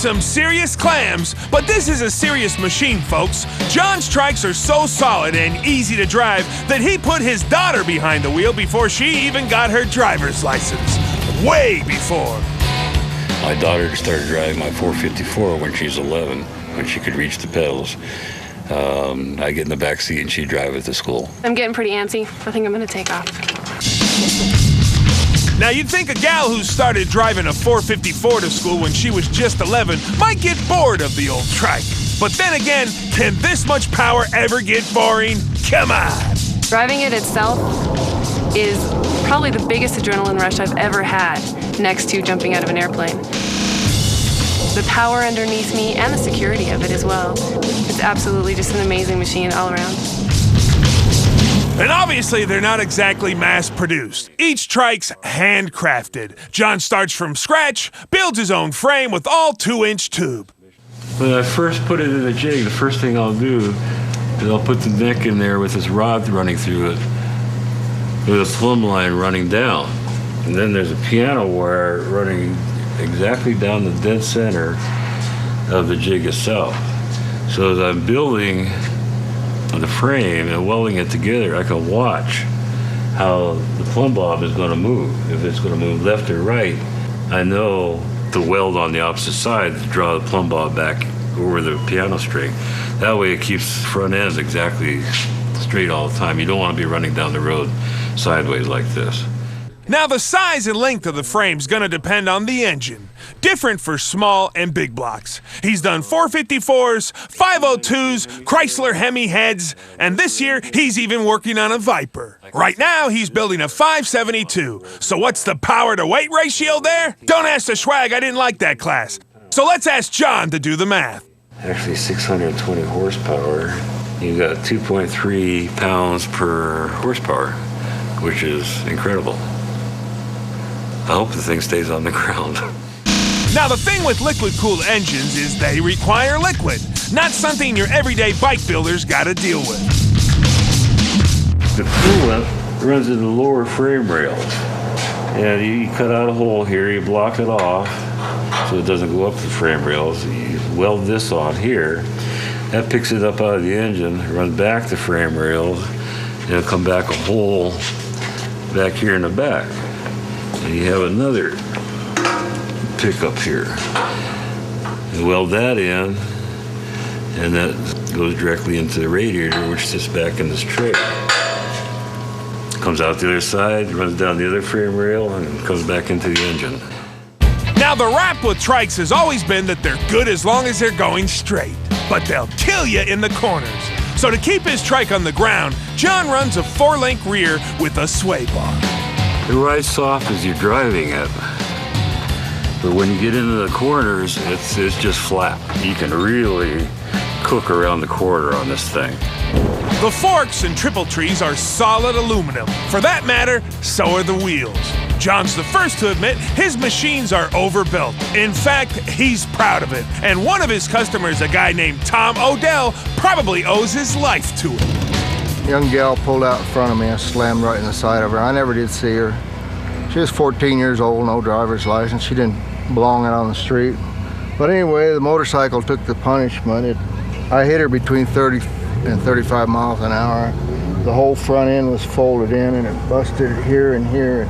some serious clams, but this is a serious machine, folks. John's trikes are so solid and easy to drive that he put his daughter behind the wheel before she even got her driver's license. Way before. My daughter started driving my 454 when she was 11, when she could reach the pedals. I get in the back seat and she'd drive it to school. I'm getting pretty antsy. I think I'm gonna take off. Now, you'd think a gal who started driving a 454 to school when she was just 11 might get bored of the old trike. But then again, can this much power ever get boring? Come on! Driving it itself is probably the biggest adrenaline rush I've ever had, next to jumping out of an airplane. The power underneath me and the security of it as well. It's absolutely just an amazing machine all around. And obviously, they're not exactly mass-produced. Each trike's handcrafted. John starts from scratch, builds his own frame with all 2-inch tube. When I first put it in a jig, the first thing I'll do is I'll put the neck in there with this rod running through it, with a plumb line running down. And then there's a piano wire running exactly down the dead center of the jig itself. So as I'm building the frame and welding it together, I can watch how the plumb bob is going to move. If it's going to move left or right, I know to weld on the opposite side to draw the plumb bob back over the piano string. That way it keeps the front ends exactly straight all the time. You don't want to be running down the road sideways like this. Now, the size and length of the frame's gonna depend on the engine. Different for small and big blocks. He's done 454s, 502s, Chrysler Hemi heads, and this year he's even working on a Viper. Right now, he's building a 572. So what's the power to weight ratio there? Don't ask the swag, I didn't like that class. So let's ask John to do the math. Actually 620 horsepower. You've got 2.3 pounds per horsepower, which is incredible. I hope the thing stays on the ground. Now, the thing with liquid-cooled engines is they require liquid, not something your everyday bike builders gotta deal with. The coolant runs in the lower frame rails. And you cut out a hole here, you block it off so it doesn't go up the frame rails. You weld this on here. That picks it up out of the engine, runs back the frame rails, and it'll come back a hole back here in the back. And you have another pickup here. You weld that in, and that goes directly into the radiator, which sits back in this tray. Comes out the other side, runs down the other frame rail, and comes back into the engine. Now, the rap with trikes has always been that they're good as long as they're going straight, but they'll kill you in the corners. So to keep his trike on the ground, John runs a 4-link rear with a sway bar. It rides soft as you're driving it, but when you get into the corners, it's just flat. You can really cook around the corner on this thing. The forks and triple trees are solid aluminum. For that matter, so are the wheels. John's the first to admit his machines are overbuilt. In fact, he's proud of it. And one of his customers, a guy named Tom Odell, probably owes his life to it. Young gal pulled out in front of me. I slammed right in the side of her. I never did see her. She was 14 years old, no driver's license. She didn't belong out on the street. But anyway, the motorcycle took the punishment. I hit her between 30 and 35 miles an hour. The whole front end was folded in and it busted here and here.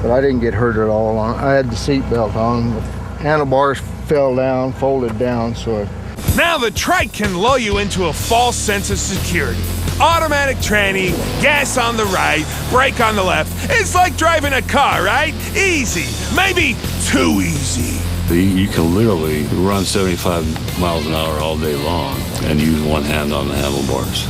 But I didn't get hurt at all. I had the seat belt on. The handlebars fell down, folded down, so Now the trike can lull you into a false sense of security. Automatic tranny, gas on the right, brake on the left. It's like driving a car, right? Easy, maybe too easy. You can literally run 75 miles an hour all day long and use one hand on the handlebars.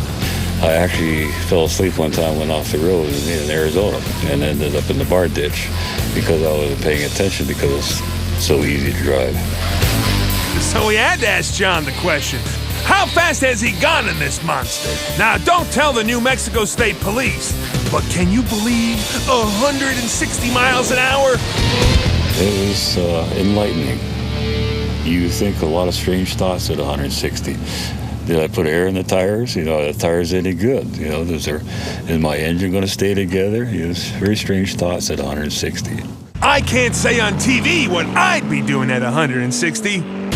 I actually fell asleep one time, went off the road in Arizona and ended up in the bar ditch because I wasn't paying attention because it's so easy to drive. So we had to ask John the question, how fast has he gone in this monster? Now, don't tell the New Mexico State Police, but can you believe 160 miles an hour? It was enlightening. You think a lot of strange thoughts at 160. Did I put air in the tires? You know, are the tires any good? You know, is my engine going to stay together? You know, it's very strange thoughts at 160. I can't say on TV what I'd be doing at 160.